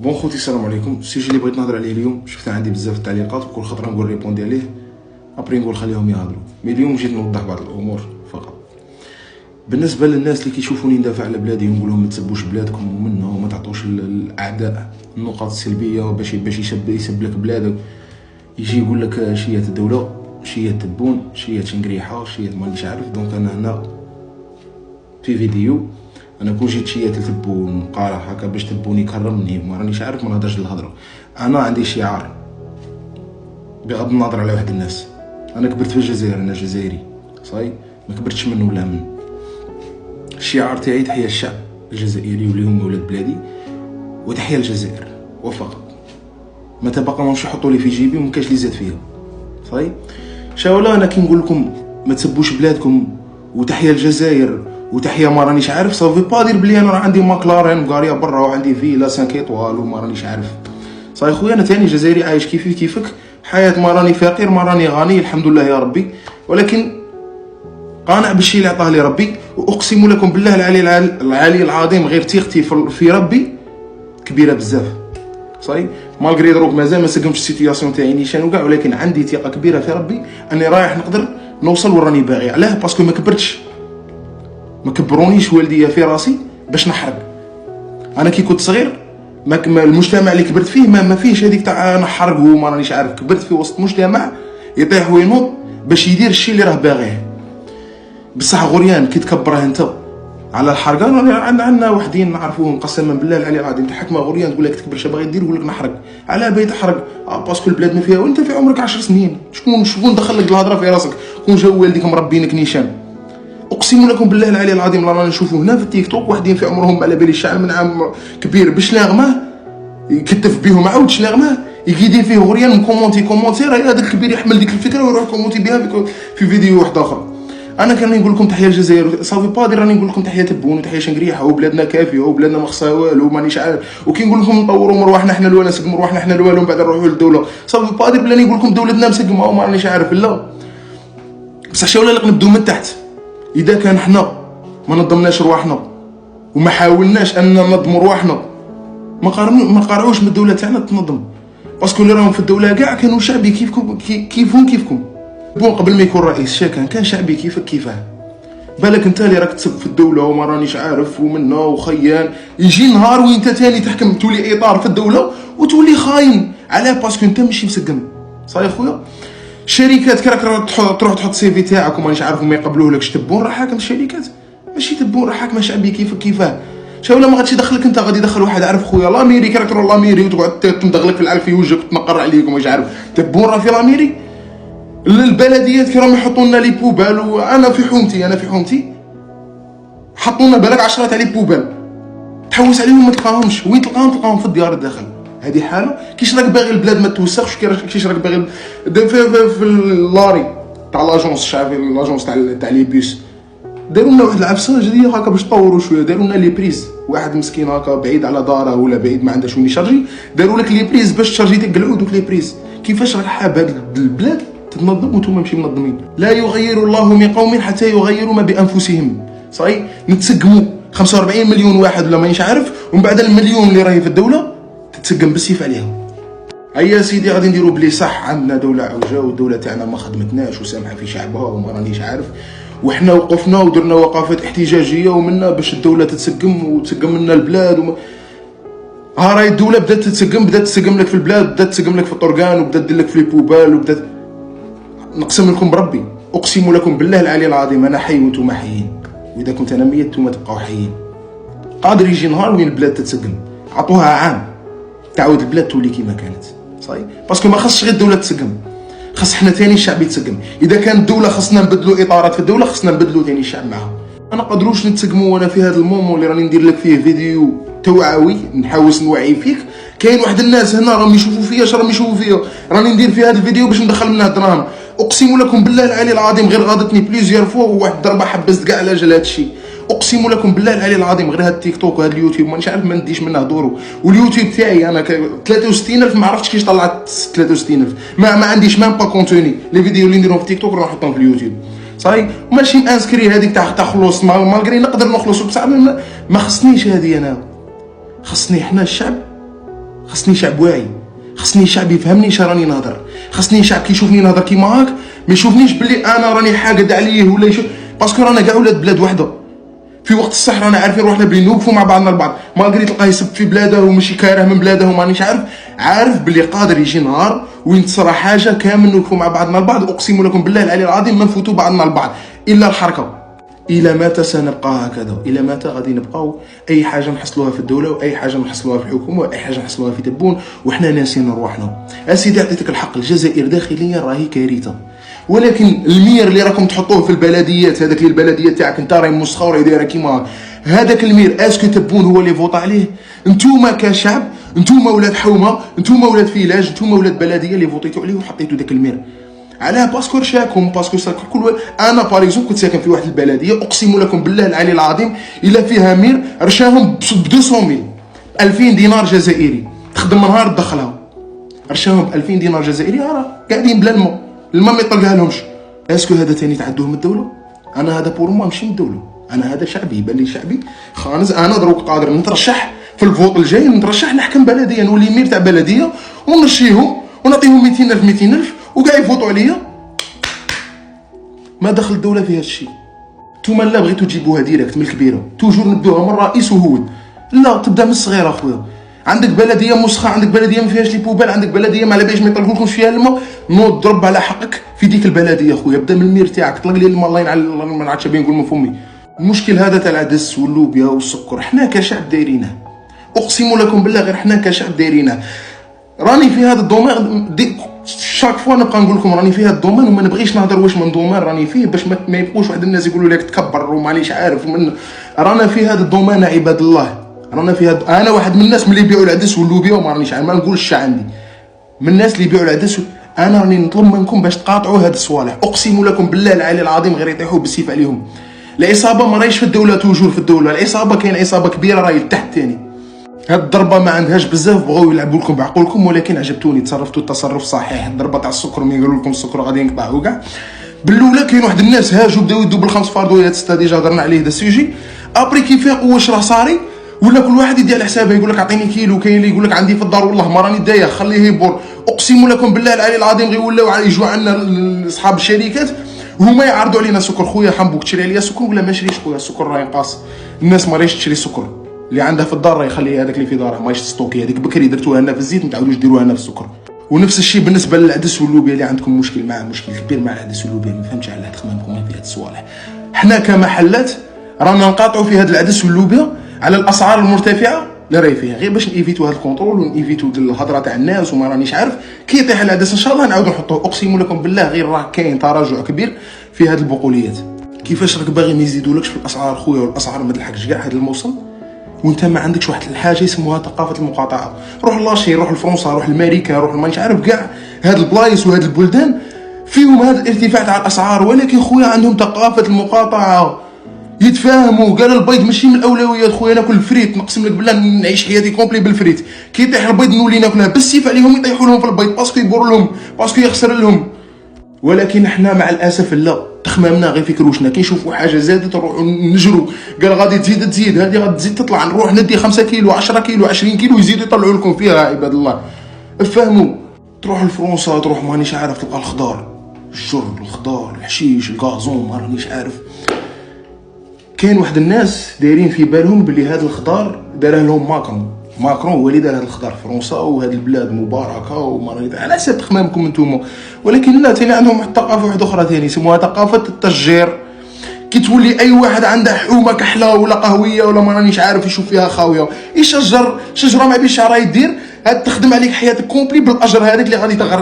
بون خوتي السلام عليكم. السيجي اللي بغيت نهضر عليه اليوم شفت عندي بزاف التعليقات وكل خطره نقول ريبوندي عليه ابري نقول خليهم يهضروا، مي اليوم جيت نوضح بعض الامور فقط. بالنسبه للناس اللي كيشوفوني ندافع على بلادي ونقول لهم ما تسبوش بلادكم ومنها وما تعطوش الاعداء النقاط السلبيه باش يسب لك بلادك، يجي يقول لك شية الدوله شية تبون شية شنقريحه شية مانيش عارف. دونك انا هنا في فيديو انا كون جيت شية تبون قارح هكا باش تبوني كرمني ما رانيش عارف ما نهضرش الهضره. انا عندي شعار بغض النظر على واحد الناس. انا كبرت في الجزائر، انا جزائري صاي ما كبرتش من ولا من. الشعار تاعي تحية الشعب الجزائري واللي هم ولاد بلادي وتحية الجزائر وفقط. ما تبقى ماش يحطوا لي في جيبي وما كاش لي زاد فيها صاي. شاولا انا كي نقول لكم ما تسبوش بلادكم وتحية الجزائر وتحية ما رانيش عارف صافي با دير بلي انا راه عندي ماكلارين قاريه برا وعندي فيلا 5 ايطوال وما رانيش عارف صاي. خويا انا تاني جزائري عايش كيفي كيفك، حياة ما راني فقير ما راني غني الحمد لله يا ربي، ولكن قانع بالشيء اللي عطاه لي ربي. واقسم لكم بالله العلي العظيم غير ثقتي في ربي كبيره بزاف صاي. مالغري دروك مازال ما سقمتش السيتياسيون تاعي نيشان وكاع، ولكن عندي ثقه كبيره في ربي اني رايح نقدر نوصل وراني باغي. علاه؟ باسكو ما كبرتش، ما كبرونيش والديا في راسي باش نحرق. انا كي كنت صغير ما المجتمع اللي كبرت فيه ما فيش هذيك تاع نحرق وما رانيش عارف. كبرت في وسط مجتمع يطيح وينوض باش يدير الشيء اللي راه باغيه. بصح غريان كي تكبره انت على الحرقه. عندنا وحدين نعرفوهم قسما بالله العلي العظيم تحكمه غريان تقول لك تكبر شنو باغي دير يقول لك نحرق. على باغي تحرق؟ باسكو البلاد ما فيها وانت في عمرك 10 سنين. شكون دخل لك الهضره في راسك؟ كون جاو والديك مربينك نيشان. اقسم لكم بالله العلي العظيم رانا نشوفوا هنا في التيك توك واحدين في عمرهم على بالي الشعر من عام كبير باش نغمه يكتف بهم عاود شنغمه يجي يدير فيه غريان كومونتير هذاك الكبير يحمل ديك الفكره ويروح كومونتي بها في فيديو واحد اخر. انا كان نقول لكم تحيه الجزائر صافي با دير، راني نقول لكم تحيه تبون وتحيه شنقريحه وبلادنا كافيه وبلادنا ما خصها والو مانيش عارف. وكي نقول لكم نطوروا مروحنا حنا الولا نسقم مروحنا حنا الولا ومن بعد نروحوا للدوله صافي با دير بلاني نقول لكم دولتنا مسقمه وما رانيش عارف. لا بصح شاولا لك نبدو من تحت. اذا كان حنا ما نظمناش رواحنا وما حاولناش ان ننظموا رواحنا ما قارعوش من الدوله تاعنا تنظم. باسكو اللي راهم في الدوله كاع كانوا شعبي كيفكم. بون قبل ما يكون رئيس كان شعبي كيفك كيفاه. بالك انت اللي راك تسب في الدوله وما رانيش عارف ومنا وخيان، يجي نهار وانت تاني تحكم تولي اطار في الدوله وتولي خاين. علاه؟ باسكو انت ماشي مسقم صاي خويا. الشركات كي راك تروح تحط سي في تاعك ومانيش عارف وما يقبلوهلكش تبون راه حاكم الشركات ماشي تبون راه حاكمه شعبي كيفك كيفاه. شاولا ما غاديش يدخلك انت، غادي يدخل واحد عارف خويا لاميري. كي راك تروح لاميري وتقعد تندغلك في العلف في وجهك وتنقر عليك وماش عارف تبون راه في لاميري. البلديات كي راهم يحطوا لنا لي بوبال وانا في حومتي حطوا لنا بالك 10 تاع لي بوبال تحوس عليهم ما تلقاهمش. وين تلقاهم في الديار الداخل. هذه حاله كيش راك باغي البلاد ما توسخش، كيش راك باغي في اللاري تاع لاجونس الشعبي لاجونس تاع لي بيس داروا لنا واحد العفسه جديده هكا باش طوروا شويه. داروا لنا لي بريز واحد مسكين هكا بعيد على داره ولا بعيد ما عندهاش وين يشارجي، داروا لك لي بريز باش تشارجي تقلعوا دوك لي بريز. كيفاش راك حاب هاد البلاد تتنظم وانتم ماشي منظمين؟ لا يغير الله من قوم حتى يغيروا ما بانفسهم صاي. نتسقموا 45 مليون واحد ولا مانيش عارف، ومن بعد المليون اللي راهي في الدوله تتسقم بالسيف عليهم. هيا سيدي غادي نديروا بلي صح عندنا دوله عوجه والدوله تاعنا ما خدمتناش وسامحه في شعبها وما رانيش عارف، وحنا وقفنا ودرنا وقفات احتجاجيه ومنا باش الدوله تتسقم وتسقم لنا البلاد ها راهي الدوله بدات تسقم لك في البلاد، بدات تسقم لك في الطرقان وبدات دير لك في لي بوبال وبدات. نقسم لكم بربي اقسم لكم بالله العلي العظيم انا حي وانتم حيين، واذا كنت انا ميت نتوما تبقاو حيين. قادر يجي نهار وين البلاد تتسقم عطوها عام تعاود البلاد تولي كيما كانت صاي. باسكو ما خصش غير الدوله تسقم، خص حنا ثاني الشعب يتسقم. اذا كان الدوله خصنا نبدلوا اطارات في الدوله خصنا نبدلوا ثاني الشعب معها. ما نقدروش نتسقموا وانا في هذا المومون اللي راني ندير لك فيه فيديو توعوي نحاوس نوعي فيك. كاين واحد الناس هنا راهم يشوفوا فيا راهم يشوفوا فيا راني ندير في هذا الفيديو باش ندخل منها دراهم. اقسم لكم بالله العلي العظيم غير غاضتني بليزيور فوا وواحد الضربه حبست كاع على جال هذا الشيء. اقسم لكم بالله العلي العظيم غير هذا التيك توك وهذا اليوتيوب مانيش عارف ما نديش منه دورو. واليوتيوب تاعي انا 63000 ما عرفتش كيفاش طلعت 63000. ما عنديش مام با كونتوني. لي فيديو اللي نديرهم في تيك توك راح نحطهم في اليوتيوب صاي. ماشي مانسكري هذيك تاع خلص مالغري نقدر نخلص بصح ما خصنيش هذه. انا خصني حنا الشعب خصني شعب واعي، خصني شعب يفهمني اش راني نهضر، خصني شعب كيشوفني نهضر كيما هاك ما يشوفنيش باللي انا راني حاقد عليه ولا يشوف، باسكو رانا كاع ولاد بلاد وحده. في وقت الصح رانا عارفين روحنا بلي نوقفوا مع بعضنا البعض، مالغري تلقاه يسب في بلاده وماشي كاره من بلاده ومانيش عارف باللي قادر يجي نهار وينتصر حاجه كامل نوقفوا مع بعضنا البعض. اقسم لكم بالله العلي العظيم ما نفوتوا بعضنا البعض الا الحركه. الى متى سنبقى هكذا؟ الى متى غادي نبقاو اي حاجه نحصلوها في الدوله واي حاجه نحصلوها في الحكومه واي حاجه نحصلوها في تبون وحنا ناسين رواحنا؟ اسيدي عطيتك الحق، الجزائر داخليا راهي كارثه، ولكن المير اللي راكم تحطوه في البلديات، هذاك اللي البلديه تاعك انت راهي مسخه وراهي دايره كيما هذاك المير، اسكو تبون هو اللي فوط عليه؟ انتوما كشعب، انتوما ولاد حومه، انتوما ولاد فيلاج، انتوما ولاد بلديه اللي فوطيتوا عليه وحطيتوا داك المير. علاه؟ باسكو رشاكم، باسكو كل انا باريزون كنت ساكن في واحد البلديه، اقسم لكم بالله العلي العظيم الا فيها مير رشاهم ب 200,000 2000 دينار جزائري، تخدم نهار تدخلها، رشاهم ب 2000 دينار جزائري، راه قاعدين بلا الماء ما يطلقها لهمش. اسكو هذا ثاني تعدوه من الدوله؟ انا هذا بور موا ماشي من الدوله، انا هذا شعبي، يبان لي شعبي خانز. انا دروك قادر نترشح في الفوط الجاي، نترشح نحكم بلديه، نولي مير تاع بلديه ونرشيهم ونعطيهم 200,000 200,000 وكاع يفوتوا عليا. ما دخل الدوله في هذا الشيء. نتوما لا بغيتوا تجيبوها ديريكت من الكبيره، توجور نبدوها من الرئيس وهود، لا تبدا من الصغير اخويا. عندك بلديه مسخه، عندك بلديه ما فيهاش لي بوبال، عندك بلديه ما على باليش ما يطلقولكمش فيها الماء، نوض ضرب على حقك في ديك البلديه اخويا، بدا من المير تاعك، طلق لي الماء. الله ينعل ما نعرفش نقول من فمي. المشكل هذا تاع العدس واللوبيا والسكر حنا كشعب دايرينه، اقسم لكم بالله غير حنا كشعب دايرينه. راني في هذا الدومين شاك فوا نبقى نقول لكم راني في هذا الدومين وما نبغيش نهضر واش من دومين راني فيه باش ما يبقوش واحد الناس يقولوا لك تكبر ومانيش عارف من. رانا في هذا الدومين عباد الله، رانا في هذا. انا واحد من الناس ملي يبيعوا العدس واللوبيا وما رانيش عارف، ما نقولش عندي من الناس اللي يبيعوا العدس. انا راني نطلب منكم باش تقاطعوا هاد الصوالح، اقسم لكم بالله العلي العظيم غير يطيحوا بالسيف عليهم. العصابه ما راهيش في الدوله توجور في الدوله، العصابه كاين عصابه كبيره راهي لتحت ثاني. هاد الضربه ما عندهاش بزاف، بغاو يلعبوا لكم بعقولكم، ولكن عجبتوني، تصرفتوا التصرف صحيح. الضربه تاع السكر ملي قالوا لكم السكر غادي ينقطع وكاع بالاولى كاين واحد الناس هاجوا بداو يدوا بالخمس فردويات ستا، ديجا هضرنا عليه دا السوجي. ابري كي فاقوا واش راه صاري ولا كل واحد يدي على حسابه، يقول لك اعطيني كيلو، كاين اللي يقول لك عندي في الدار والله ما راني داير خليه يبور. اقسم لكم بالله العلي العظيم غير ولاو يجوا عندنا اصحاب الشركات هما يعرضوا علينا سكر. خويا حنبوك تشري عليا سكر ولا ما نشريش؟ خويا السكر راه ينقاص، الناس ما راهيش تشري سكر، اللي عندها في الدار راه يخليها هذاك اللي في داره ماهيش ستوكي. هذيك بكري درتوها لنا في الزيت ما تعاودوش ديروها لنا في السكر. ونفس الشيء بالنسبه للعدس واللوبيا اللي عندكم مشكل معاه، مشكل كبير مع العدس واللوبيا، ما فهمتش على تخمامكم في هذه الصوالح. حنا كمحلات رانا نقاطعوا في هذا العدس واللوبيا على الاسعار المرتفعه اللي راهي فيها، غير باش نيفيتو هذا الكونترول ونيفيتو الهضره تاع الناس وما رانيش عارف. كي يطيح العدس ان شاء الله نعاودو نحطوه، اقسم لكم بالله غير راه كاين تراجع كبير في هذه البقوليات. كيفاش راك باغي ما يزيدولكش في الاسعار خويا، والاسعار ما تلحقش كاع هذا الموصل وانت ما عندكش واحد الحاجه يسموها ثقافه المقاطعه. روح لاشين، روح لفرنسا، روح لامريكا، روح مانيش عارف كاع هاد البلايص وهاد البلدان فيهم هذا الارتفاع تاع الاسعار، ولكن خويا عندهم ثقافه المقاطعه، يتفاهموا. قال البيض ماشي من الاولويات خويا، ناكل الفريت، نقسم لك بالله نعيش حياتي كومبلي بالفريت. كي يطيح البيض نولي ناكلها بالسيف عليهم، يطيحوا لهم في البيض باسكو يبور لهم، باسكو يخسر لهم. ولكن احنا مع الاسف لا، تخمامنا غير فكروشنا، كي نشوفوا حاجه زادت نروحوا نجروا، قال غادي تزيد هذه غادي تزيد تطلع، نروح ندي 5 كيلو 10 كيلو 20 كيلو يزيدوا يطلعوا لكم فيها. عباد الله افهموا، تروح لفرنسا تروح مانيش عارف تلقى الخضار، الشر، الخضار، الحشيش، الكازون، ما رانيش عارف. كاين واحد الناس دايرين في بالهم باللي هذا الخضار داره لهم ماكرون هو اللي دار هذا الخضار في فرنسا وهذه البلاد مباركه وما راني على حسب تخمامكم انتم. ولكن لا، ثاني عندهم واحد الثقافه واحده اخرى ثاني يسموها ثقافه التشجير. كي تولي اي واحد عنده حومه كحله ولا قهويه ولا ما رانيش عارف يشوف فيها خاويه يشجر شجره ما بيش راه يدير، هاد تخدم عليك حياتك كومبلي بالاجر هذاك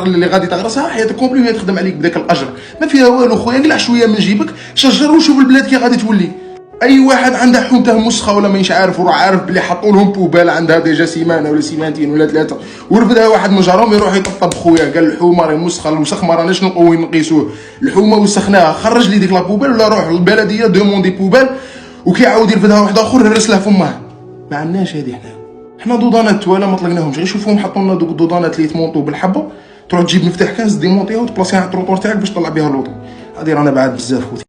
اللي غادي تغرسها حياتك كومبلي وهي تخدم عليك بداك الاجر، ما فيها والو خويا. قلع شويه من جيبك شجر وشوف البلاد كي غادي تولي. اي واحد عنده حومته مسخه ولا مانيش عارف وراه عارف بلي حطوا لهم بوبال عندها ديجا سيمانه ولا سيمانتين ولا 3 ورفدها واحد من جارهم يروح يطبطب خويا، قال الحومه راهي مسخه، الوسخ ما راناش نقوي نقيسوه، الحومه وسخناها، خرج لي ديك لا بوبال ولا روح للبلديه دوموندي بوبال وكيعاود يرفدها واحد اخر يهرس له فمه. ما عندناش هذه حنا دودانات ولا ما طلقناهمش، غير شوفوهم حطوا لنا دوك الدودانات اللي يتمونطوا بالحبه، تروح تجيب مفتاح كاس ديمونطيها وتبلاصيها على الطروطور تاعك باش تطلع بها اللوطو. هذه رانا بعاد بزاف خوتي.